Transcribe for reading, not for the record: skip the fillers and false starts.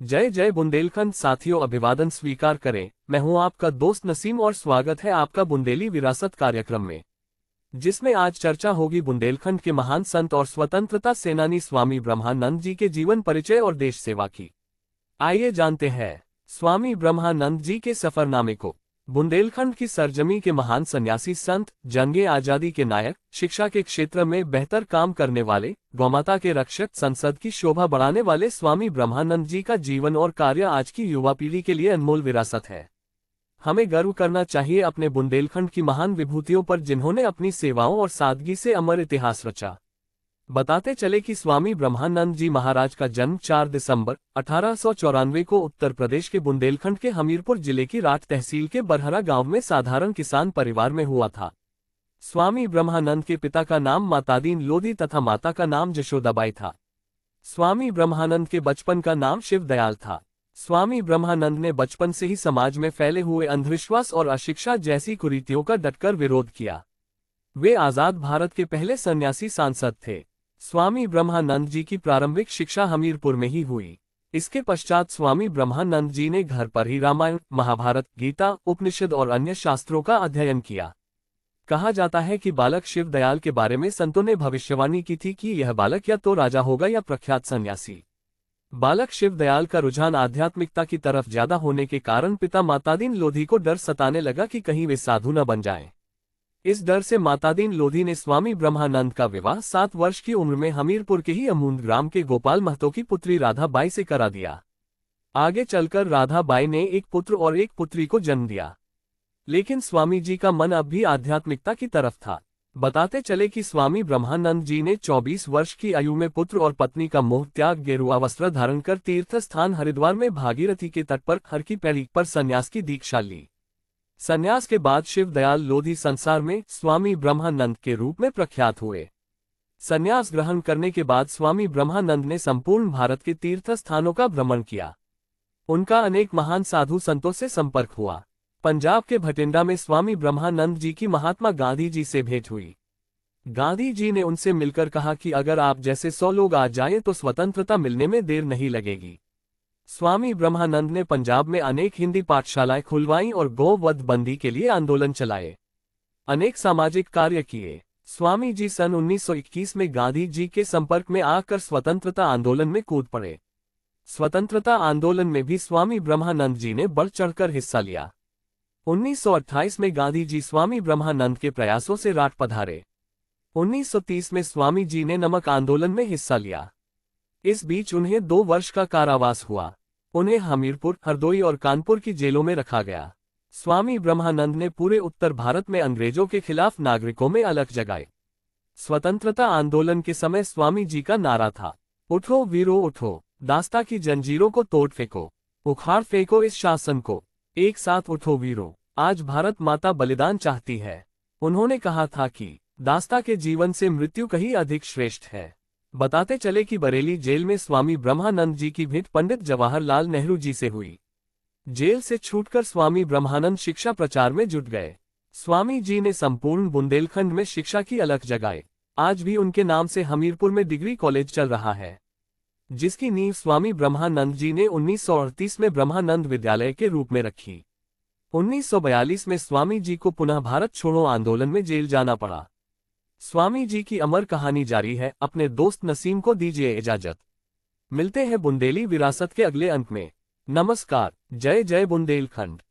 जय जय बुंदेलखंड साथियों, अभिवादन स्वीकार करें। मैं हूं आपका दोस्त नसीम और स्वागत है आपका बुंदेली विरासत कार्यक्रम में, जिसमें आज चर्चा होगी बुंदेलखंड के महान संत और स्वतंत्रता सेनानी स्वामी ब्रह्मानंद जी के जीवन परिचय और देश सेवा की। आइए जानते हैं स्वामी ब्रह्मानंद जी के सफरनामे को। बुंदेलखंड की सरजमी के महान सन्यासी संत, जंगे आजादी के नायक, शिक्षा के क्षेत्र में बेहतर काम करने वाले, गौमाता के रक्षक, संसद की शोभा बढ़ाने वाले स्वामी ब्रह्मानंद जी का जीवन और कार्य आज की युवा पीढ़ी के लिए अनमोल विरासत है। हमें गर्व करना चाहिए अपने बुंदेलखंड की महान विभूतियों पर, जिन्होंने अपनी सेवाओं और सादगी से अमर इतिहास रचा। बताते चले कि स्वामी ब्रह्मानंद जी महाराज का जन्म 4 दिसंबर 1894 को उत्तर प्रदेश के बुंदेलखंड के हमीरपुर जिले की राठ तहसील के बरहरा गांव में साधारण किसान परिवार में हुआ था। स्वामी ब्रह्मानंद के पिता का नाम मातादीन लोधी तथा माता का नाम जशोदाबाई था। स्वामी ब्रह्मानंद के बचपन का नाम शिवदयाल था। स्वामी ब्रह्मानंद ने बचपन से ही समाज में फैले हुए अंधविश्वास और अशिक्षा जैसी कुरीतियों का डटकर विरोध किया। वे आजाद भारत के पहले सन्यासी सांसद थे। स्वामी ब्रह्मानंद जी की प्रारंभिक शिक्षा हमीरपुर में ही हुई। इसके पश्चात स्वामी ब्रह्मानंद जी ने घर पर ही रामायण, महाभारत, गीता, उपनिषद और अन्य शास्त्रों का अध्ययन किया। कहा जाता है कि बालक शिवदयाल के बारे में संतों ने भविष्यवाणी की थी कि यह बालक या तो राजा होगा या प्रख्यात सन्यासी। बालक शिवदयाल का रुझान आध्यात्मिकता की तरफ ज्यादा होने के कारण पिता मातादीन लोधी को डर सताने लगा कि कहीं वे साधु न बन जाएं। इस डर से मातादीन लोधी ने स्वामी ब्रह्मानंद का विवाह 7 वर्ष की उम्र में हमीरपुर के ही अमूंद ग्राम के गोपाल महतो की पुत्री राधा बाई से करा दिया। आगे चलकर राधा बाई ने एक पुत्र और एक पुत्री को जन्म दिया। लेकिन स्वामी जी का मन अब भी आध्यात्मिकता की तरफ था। बताते चले कि स्वामी ब्रह्मानंद जी ने 24 वर्ष की आयु में पुत्र और पत्नी का मोह त्याग गेरुआ वस्त्र धारण कर तीर्थ स्थान हरिद्वार में भागीरथी के तट पर हर की पैड़ी पर संन्यास की दीक्षा ली। संन्यास के बाद शिवदयाल लोधी संसार में स्वामी ब्रह्मानंद के रूप में प्रख्यात हुए। संन्यास ग्रहण करने के बाद स्वामी ब्रह्मानंद ने संपूर्ण भारत के तीर्थ स्थानों का भ्रमण किया। उनका अनेक महान साधु संतों से संपर्क हुआ। पंजाब के भटिंडा में स्वामी ब्रह्मानंद जी की महात्मा गांधी जी से भेंट हुई। गांधी जी ने उनसे मिलकर कहा कि अगर आप जैसे 100 लोग आ जाएं तो स्वतंत्रता मिलने में देर नहीं लगेगी। स्वामी ब्रह्मानंद ने पंजाब में अनेक हिंदी पाठशालाएं खुलवाईं और गौ-वध बंदी के लिए आंदोलन चलाए। अनेक सामाजिक कार्य किए। स्वामी जी सन 1921 में गांधी जी के संपर्क में आकर स्वतंत्रता आंदोलन में कूद पड़े। स्वतंत्रता आंदोलन में भी स्वामी ब्रह्मानंद जी ने बढ़ चढ़कर हिस्सा लिया। 1928 में गांधी जी स्वामी ब्रह्मानंद के प्रयासों से राठ पधारे। 1930 में स्वामी जी ने नमक आंदोलन में हिस्सा लिया। इस बीच उन्हें 2 वर्ष का कारावास हुआ। उन्हें हमीरपुर, हरदोई और कानपुर की जेलों में रखा गया। स्वामी ब्रह्मानंद ने पूरे उत्तर भारत में अंग्रेजों के खिलाफ नागरिकों में अलख जगाए। स्वतंत्रता आंदोलन के समय स्वामी जी का नारा था, उठो वीरो उठो, दास्ता की जंजीरों को तोड़ फेंको, उखाड़ फेंको इस शासन को, एक साथ उठो वीरो, आज भारत माता बलिदान चाहती है। उन्होंने कहा था कि दास्ता के जीवन से मृत्यु कहीं अधिक श्रेष्ठ है। बताते चले कि बरेली जेल में स्वामी ब्रह्मानंद जी की भेंट पंडित जवाहरलाल नेहरू जी से हुई। जेल से छूटकर स्वामी ब्रह्मानंद शिक्षा प्रचार में जुट गए। स्वामी जी ने संपूर्ण बुंदेलखंड में शिक्षा की अलख जगाई। आज भी उनके नाम से हमीरपुर में डिग्री कॉलेज चल रहा है, जिसकी नींव स्वामी ब्रह्मानंद जी ने 1938 में ब्रह्मानंद विद्यालय के रूप में रखी। 1942 में स्वामी जी को पुनः भारत छोड़ो आंदोलन में जेल जाना पड़ा। स्वामी जी की अमर कहानी जारी है। अपने दोस्त नसीम को दीजिए इजाजत। मिलते हैं बुंदेली विरासत के अगले अंक में। नमस्कार। जय जय बुंदेलखंड।